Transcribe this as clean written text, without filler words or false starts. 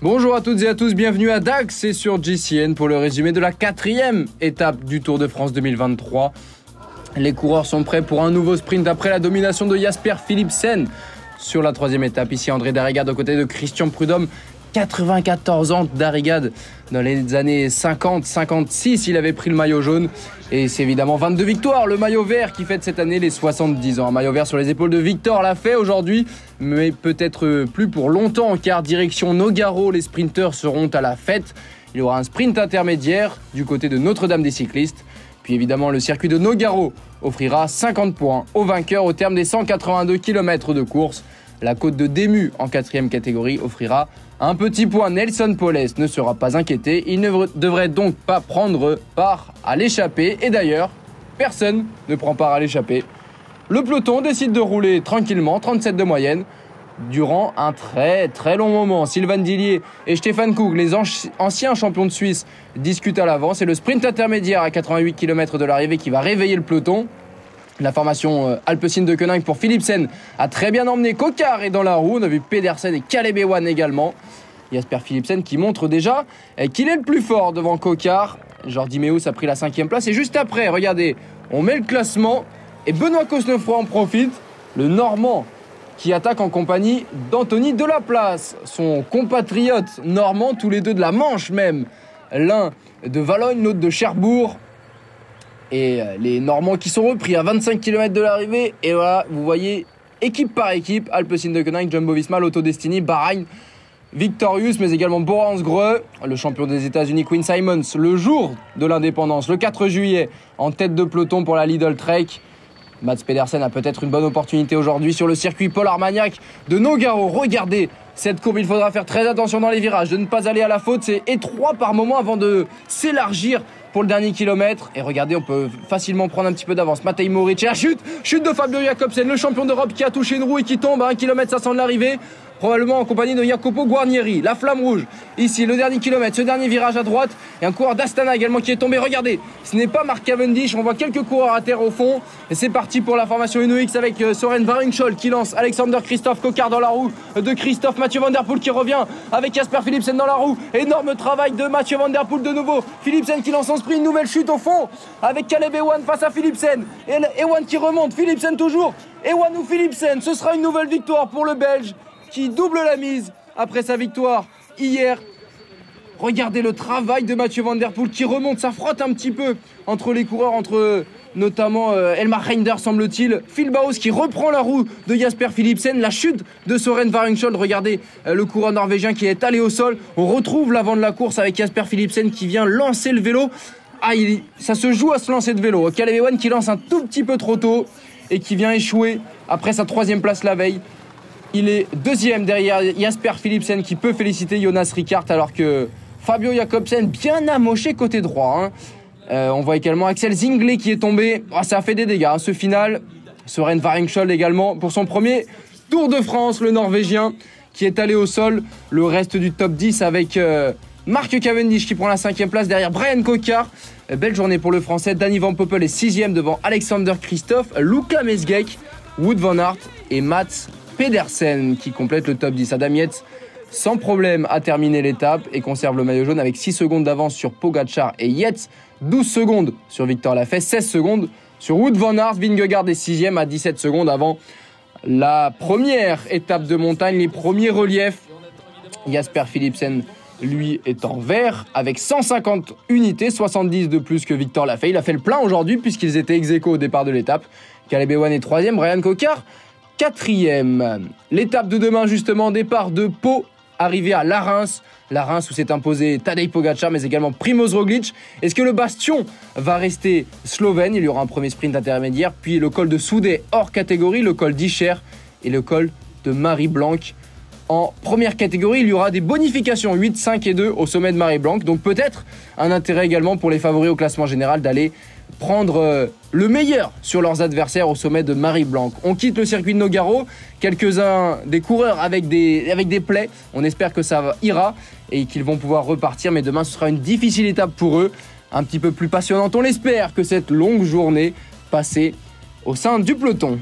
Bonjour à toutes et à tous, bienvenue à Dax et sur GCN pour le résumé de la 4e étape du Tour de France 2023. Les coureurs sont prêts pour un nouveau sprint après la domination de Jasper Philipsen sur la 3e étape. Ici André Darrigade aux côtés de Christian Prudhomme. 94 ans Darrigade. Dans les années 50-56, il avait pris le maillot jaune. Et c'est évidemment 22 victoires, le maillot vert qui fête cette année les 70 ans. Un maillot vert sur les épaules de Victor Lafay aujourd'hui, mais peut-être plus pour longtemps, car direction Nogaro, les sprinteurs seront à la fête. Il y aura un sprint intermédiaire du côté de Notre-Dame des cyclistes. Puis évidemment, le circuit de Nogaro offrira 50 points au vainqueur au terme des 182 km de course. La côte de Dému en 4e catégorie offrira un petit point. Nelson Poles ne sera pas inquiété. Il ne devrait donc pas prendre part à l'échappée. Et d'ailleurs, personne ne prend part à l'échappée. Le peloton décide de rouler tranquillement, 37 de moyenne, durant un très long moment. Sylvain Dillier et Stefan Kug, les anciens champions de Suisse, discutent à l'avance. Et le sprint intermédiaire à 88 km de l'arrivée qui va réveiller le peloton. La formation Alpecin de Koenig pour Philipsen a très bien emmené. Coquard est dans la roue. On a vu Pedersen et Caleb Ewan également. Jasper Philipsen qui montre déjà qu'il est le plus fort devant Coquard. Jordi Meeus a pris la 5e place. Et juste après, regardez, on met le classement. Et Benoît Cosnefroy en profite. Le Normand qui attaque en compagnie d'Anthony Delaplace. Son compatriote normand, tous les deux de la Manche même. L'un de Valognes, l'autre de Cherbourg. Et les Normands qui sont repris à 25 km de l'arrivée. Et voilà, vous voyez, équipe par équipe, Alpecin de Koenig, Jumbo-Visma, Lotto Destiny, Bahreïn, Victorious, mais également Borans Greux, le champion des États-Unis Quinn Simmons, le jour de l'indépendance, le 4 juillet, en tête de peloton pour la Lidl Trek. Mats Pedersen a peut-être une bonne opportunité aujourd'hui sur le circuit Paul Armagnac de Nogaro. Regardez cette courbe, il faudra faire très attention dans les virages, de ne pas aller à la faute. C'est étroit par moment avant de s'élargir pour le dernier kilomètre. Et regardez, on peut facilement prendre un petit peu d'avance. Matej Moric et la chute de Fabio Jakobsen, le champion d'Europe qui a touché une roue et qui tombe à 1 km 500 de l'arrivée. Probablement en compagnie de Jacopo Guarnieri. La flamme rouge, ici, le dernier kilomètre, ce dernier virage à droite. Et un coureur d'Astana également qui est tombé. Regardez, ce n'est pas Mark Cavendish. On voit quelques coureurs à terre au fond. Et c'est parti pour la formation Uno X avec Søren Varungshoel qui lance Alexander Christophe Coquard dans la roue de Christophe. Mathieu Van Der Poel qui revient avec Jasper Philipsen dans la roue. Énorme travail de Mathieu Van Der Poel de nouveau. Philipsen qui lance en sprint. Nouvelle chute au fond avec Caleb Ewan face à Philipsen. Et Ewan qui remonte. Philipsen toujours. Ewan ou Philipsen. Ce sera une nouvelle victoire pour le Belge, qui double la mise après sa victoire hier. Regardez le travail de Mathieu Van Der Poel qui remonte, ça frotte un petit peu entre les coureurs, entre notamment Elmar Reinders semble-t-il. Phil Bauhaus qui reprend la roue de Jasper Philipsen, la chute de Søren Varungshoel. Regardez le coureur norvégien qui est allé au sol. On retrouve l'avant de la course avec Jasper Philipsen qui vient lancer le vélo. Ça se joue à se lancer de vélo. Caleb Ewan qui lance un tout petit peu trop tôt et qui vient échouer après sa 3e place la veille. Il est 2e derrière Jasper Philipsen qui peut féliciter Jonas Rickard, alors que Fabio Jakobsen bien amoché côté droit. On voit également Axel Zinglet qui est tombé. Ça a fait des dégâts ce final. Søren Varungshoel également pour son premier Tour de France, le Norvégien qui est allé au sol. Le reste du top 10 avec Mark Cavendish qui prend la 5e place derrière Brian Coquard. Belle journée pour le Français. Danny Van Poppel est 6e devant Alexander Christophe, Luka Mesgeck, Wout van Aert et Mats Pedersen qui complète le top 10. Adam Yates sans problème a terminé l'étape et conserve le maillot jaune avec 6 secondes d'avance sur Pogacar et Yates, 12 secondes sur Victor Lafay, 16 secondes sur Wout van Aert. Vingegaard est 6e à 17 secondes avant la première étape de montagne, les premiers reliefs. Jasper Philipsen lui est en vert avec 150 unités, 70 de plus que Victor Lafay. Il a fait le plein aujourd'hui puisqu'ils étaient ex-aequo au départ de l'étape. Caleb Ewan est 3e, Brian Coquard 4e. L'étape de demain justement, départ de Pau, arrivée à La Reims où s'est imposé Tadej Pogacar mais également Primož Roglič. Est-ce que le bastion va rester slovène? Il y aura un premier sprint intermédiaire, puis le col de Soudé hors catégorie, le col d'Icher et le col de Marie-Blanc. En première catégorie, il y aura des bonifications 8, 5 et 2 au sommet de Marie-Blanc. Donc peut-être un intérêt également pour les favoris au classement général d'aller prendre le meilleur sur leurs adversaires au sommet de Marie-Blanc. On quitte le circuit de Nogaro. Quelques-uns des coureurs avec des plaies. On espère que ça ira et qu'ils vont pouvoir repartir. Mais demain, ce sera une difficile étape pour eux. Un petit peu plus passionnante, on l'espère, que cette longue journée passée au sein du peloton.